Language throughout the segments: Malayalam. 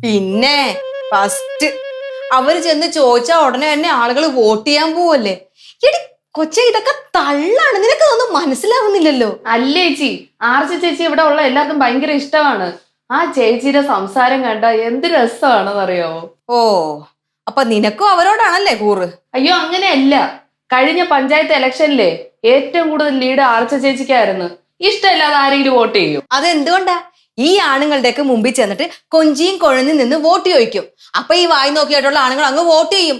പിന്നെ ഫസ്റ്റ് അവര് ചെന്ന് ചോദിച്ചാ ഉടനെ തന്നെ ആളുകൾ വോട്ട് ചെയ്യാൻ പോവല്ലേ. എടി കൊച്ചെ, ഇതൊക്കെ തള്ളാണ്. നിനക്ക് ഇതൊന്നും മനസ്സിലാവുന്നില്ലല്ലോ. അല്ലേ ചേച്ചി, ആർച്ച ചേച്ചി ഇവിടെ ഉള്ള എല്ലാവർക്കും ഭയങ്കര ഇഷ്ടമാണ്. ആ ചേച്ചിയുടെ സംസാരം കണ്ട എന്ത് രസമാണെന്നറിയാവോ. ഓ, അപ്പൊ നിനക്കും അവരോടാണല്ലേ കൂറ്? അയ്യോ, അങ്ങനെയല്ല. കഴിഞ്ഞ പഞ്ചായത്ത് ഇലക്ഷനിലെ ഏറ്റവും കൂടുതൽ ലീഡ് ആർച്ച ചേച്ചിക്കായിരുന്നു. ഇഷ്ടമില്ലാതെ ആരെങ്കിലും വോട്ട് ചെയ്യും? അതെന്തുകൊണ്ടാ? ഈ ആണുങ്ങളുടെയൊക്കെ മുമ്പിൽ ചെന്നിട്ട് കൊഞ്ചിയും കുഴഞ്ഞു നിന്ന് വോട്ട് ചോദിക്കും. അപ്പൊ ഈ വായി നോക്കിയായിട്ടുള്ള ആണുങ്ങൾ അങ്ങ് വോട്ട് ചെയ്യും.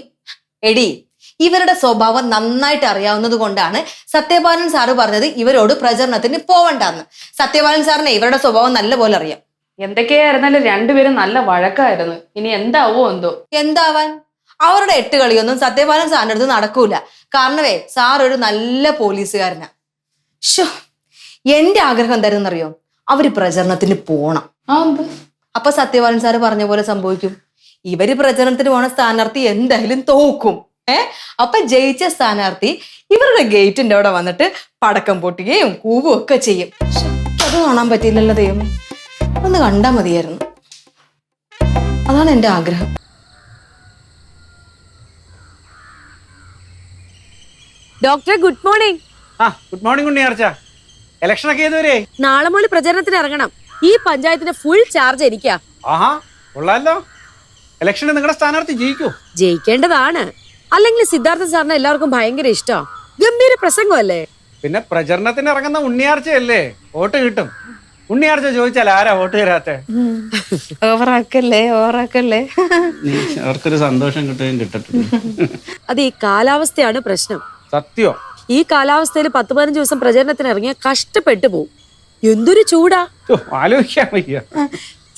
എടി, ഇവരുടെ സ്വഭാവം നന്നായിട്ട് അറിയാവുന്നത് കൊണ്ടാണ് സത്യപാലൻ സാറ് പറഞ്ഞത് ഇവരോട് പ്രചരണത്തിന് പോവണ്ടെന്ന്. സത്യപാലൻ സാറിനെ ഇവരുടെ സ്വഭാവം നല്ല പോലെ അറിയാം. എന്തൊക്കെയായിരുന്നാലും രണ്ടുപേരും നല്ല വഴക്കായിരുന്നു. ഇനി എന്താവോ എന്തോ. എന്താവാൻ? അവരുടെ 8 കളിയൊന്നും സത്യപാലൻ സാറിന്റെ അടുത്ത് നടക്കൂല. കാരണവേ, സാർ ഒരു നല്ല പോലീസുകാരനാ. ഷോ, എന്റെ ആഗ്രഹം എന്തായിരുന്നറിയോ? അവര് പ്രചരണത്തിന് പോണം. അപ്പൊ സത്യപാലൻ സാറ് പറഞ്ഞ പോലെ സംഭവിക്കും. ഇവര് പ്രചരണത്തിന് പോണ സ്ഥാനാർത്ഥി എന്തായാലും തോക്കും. അപ്പൊ ജയിച്ച സ്ഥാനാർത്ഥി ഇവരുടെ ഗേറ്റിന്റെ അവിടെ വന്നിട്ട് പടക്കം പൊട്ടുകയും കൂവും ഒക്കെ ചെയ്യും. അത് കാണാൻ പറ്റിയില്ലല്ലോ ദൈവമേ. ഒന്ന് കണ്ടാ മതിയായിരുന്നു. അതാണ് എന്റെ ആഗ്രഹം. Doctor, good morning. Good morning Unniyarcha. Election ഒക്കെ ഏതുവരെ? നാളെ മുതൽ പ്രചരണത്തിന് ഇറങ്ങണം. ഈ പഞ്ചായത്തിന്റെ ഫുൾ ചാർജ് എനിക്കാ. ആഹാ, കൊള്ളാലോ. ഇലക്ഷന് നിങ്ങളുടെ സ്ഥാനാർത്ഥി ജയിക്കൂ? ജയിക്കേണ്ടതാണ്. അല്ലെങ്കിൽ സിദ്ധാർത്ഥ സാറിന് എല്ലാവർക്കും ഭയങ്കര ഇഷ്ടം. ഗംഭീര പ്രസംഗമല്ലേ. പിന്നെ പ്രചരണത്തിന് ഇറങ്ങുന്ന ഉണ്ണിയാർച്ചയല്ലേ, വോട്ട് കിട്ടും. ഉണ്ണിയാർച്ച ചോദിച്ചാൽ ആരാ വോട്ട് തരാത്തെ? ഓവറാക്കല്ലേ. അവർക്കൊരു സന്തോഷം കിട്ടുകയും കിട്ടത്തില്ല. അത് ഈ കാലാവസ്ഥയാണ് പ്രശ്നം. സത്യോ? ഈ കാലാവസ്ഥയിൽ 10-15 ദിവസം പ്രചരണത്തിന് ഇറങ്ങിയ കഷ്ടപ്പെട്ടു പോവും. എന്തൊരു ചൂടാ, ആലോചിക്കാൻ വയ്യ.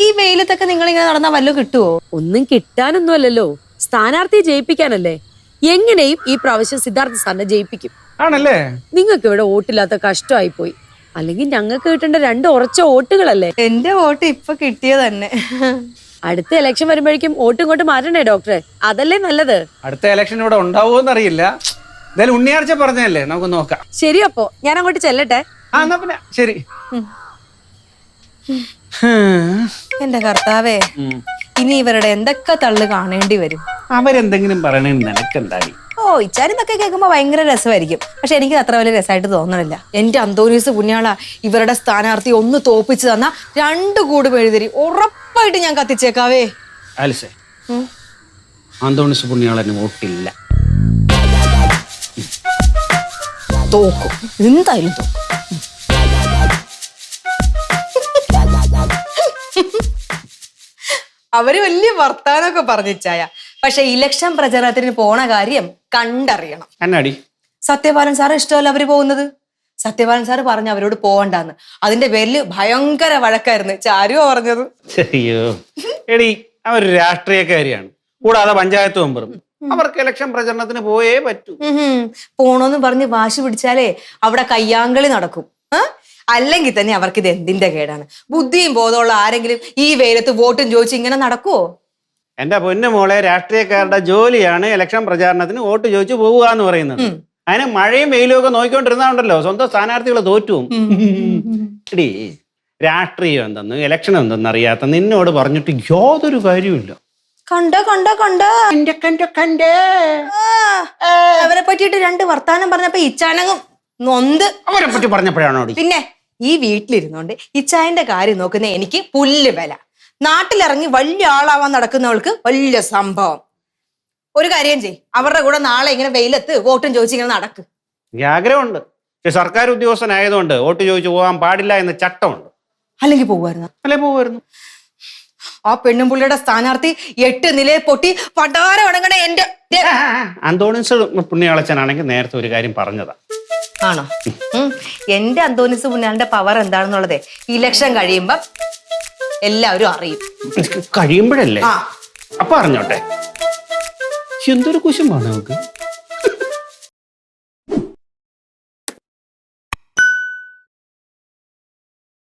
ഈ വെയിലത്തൊക്കെ നിങ്ങൾ ഇങ്ങനെ നടന്നാ വല്ലതും കിട്ടുവോ? ഒന്നും കിട്ടാനൊന്നും അല്ലല്ലോ, സ്ഥാനാർത്ഥിയെ ജയിപ്പിക്കാനല്ലേ. എങ്ങനെയും ഈ പ്രാവശ്യം സിദ്ധാർത്ഥ സാറിനെ ജയിപ്പിക്കും. ആണല്ലേ? നിങ്ങൾക്ക് ഇവിടെ വോട്ടില്ലാത്ത കഷ്ടമായി പോയി. അല്ലെങ്കിൽ ഞങ്ങൾക്ക് കിട്ടേണ്ട 2 ഉറച്ച വോട്ടുകളല്ലേ. എന്റെ വോട്ട് ഇപ്പൊ കിട്ടിയത് തന്നെ. അടുത്ത ഇലക്ഷൻ വരുമ്പോഴേക്കും വോട്ട് ഇങ്ങോട്ട് മാറ്റണേ ഡോക്ടറെ, അതല്ലേ നല്ലത്. അടുത്ത ഇലക്ഷൻ ഇവിടെ ഉണ്ടാവുമോന്ന് അറിയില്ല. എന്തായാലും ഉണ്ണിയാർച്ച പറഞ്ഞല്ലേ, നമുക്ക് നോക്കാം. ശരി, അപ്പോ ഞാൻ അങ്ങോട്ട് ചെല്ലട്ടെ. എന്നാ പിന്നെ ശരി. എന്റെ കർത്താവേ, ഇനി ഇവരുടെ എന്തൊക്കെ തള്ളു കാണേണ്ടി വരും. അവരെന്തെങ്കിലും പറയണെന്ന് നിനക്കെന്തായി? ഓ, ഇച്ചാരിന്നൊക്കെ കേൾക്കുമ്പോ ഭയങ്കര രസമായിരിക്കും. പക്ഷെ എനിക്ക് അത്ര വലിയ രസമായിട്ട് തോന്നണില്ല. എന്റെ അന്തോണീസ് പുണ്യാള, ഇവരുടെ സ്ഥാനാർത്ഥി ഒന്ന് തോപ്പിച്ചു തന്നാ 2 കൂട് മെഴുതിരി ഉറപ്പായിട്ട് ഞാൻ കത്തിച്ചേക്കാവേ. ആലിസേ, അന്തോണീസ് പുണ്യാളന് വോട്ടില്ല. തോക്കും, എന്തായാലും തോക്കും. അവര് വലിയ വർത്താനൊക്കെ പറഞ്ഞിച്ചായ. പക്ഷെ ഇലക്ഷൻ പ്രചരണത്തിന് പോണ കാര്യം കണ്ടറിയണം. എന്നാടി? സത്യപാലൻ സാറ് ഇഷ്ടമല്ല അവര് പോകുന്നത്. സത്യപാലൻ സാറ് പറഞ്ഞു അവരോട് പോവണ്ടാന്ന്. അതിന്റെ പേരില് ഭയങ്കര വഴക്കായിരുന്നു. ചാരുവാ പറഞ്ഞത്. അയ്യോ എടി, അവർ രാഷ്ട്രീയക്കാരിയാണ്, കൂടാതെ പഞ്ചായത്ത് മെമ്പറും. അവർക്ക് ഇലക്ഷൻ പ്രചരണത്തിന് പോയേ പറ്റൂ. പോണോന്ന് പറഞ്ഞ് വാശി പിടിച്ചാലേ അവിടെ കയ്യാങ്കളി നടക്കും. അല്ലെങ്കിൽ തന്നെ അവർക്ക് ഇത് എന്തിന്റെ കേടാണ്? ബുദ്ധിയും ബോധമുള്ള ആരെങ്കിലും ഈ വെയിലത്ത് വോട്ടും ചോദിച്ച് ഇങ്ങനെ നടക്കുവോ? എന്റെ പൊന്നു മോളെ, രാഷ്ട്രീയക്കാരുടെ ജോലിയാണ് ഇലക്ഷൻ പ്രചാരണത്തിന് വോട്ട് ചോദിച്ചു പോവുക എന്ന് പറയുന്നത്. അതിന് മഴയും വെയിലും ഒക്കെ നോക്കിക്കൊണ്ടിരുന്നാണ്ടല്ലോ സ്വന്തം സ്ഥാനാർത്ഥികൾ തോറ്റും. എടി, രാഷ്ട്രീയം എന്തെന്ന് ഇലക്ഷൻ എന്തെന്ന് അറിയാത്ത നിന്നോട് പറഞ്ഞിട്ട് യാതൊരു കാര്യമില്ല. അവരെ പറ്റിയിട്ട് 2 വർത്താനം പറഞ്ഞപ്പോ ഇച്ചാനങ്ങും നൊന്ത്. അവരെ പറ്റി പറഞ്ഞപ്പോഴാണോ? പിന്നെ ഈ വീട്ടിലിരുന്നോണ്ട് ഇച്ചായന്റെ കാര്യം നോക്കുന്ന എനിക്ക് പുല്ല് വില. നാട്ടിലിറങ്ങി വലിയ ആളാവാൻ നടക്കുന്നവൾക്ക് വലിയ സംഭവം. ഒരു കാര്യം ചെയ്, അവരുടെ കൂടെ നാളെ ഇങ്ങനെ വെയിലത്ത് വോട്ടും ചോദിച്ച് ഇങ്ങനെ നടക്ക്. എനിക്ക് ആഗ്രഹമുണ്ട്, പക്ഷെ സർക്കാർ ഉദ്യോഗസ്ഥനായതുകൊണ്ട് വോട്ട് ചോദിച്ചു പോകാൻ പാടില്ല എന്ന ചട്ടമുണ്ട്. അല്ലെങ്കിൽ പോകുമായിരുന്നു. ആ പെണ്ണും പുള്ളിയുടെ സ്ഥാനാർത്ഥി 8 നിലയെ പൊട്ടി പണ്ടാര ഉണങ്ങണ എന്റെ അന്തോണീസ് പുണ്യാളച്ചനാണെങ്കിൽ നേരത്തെ ഒരു കാര്യം പറഞ്ഞതാ. ആണോ? എന്റെ അന്തോണീസ് പുണ്യാളന്റെ പവർ എന്താണെന്നുള്ളതേ ഇലക്ഷൻ കഴിയുമ്പോ എല്ലാവരും അറിയും. കഴിയുമ്പോഴല്ലേ? അപ്പൊ അറിഞ്ഞോട്ടെ. എന്തൊരു കുശുമാണ് നമുക്ക്.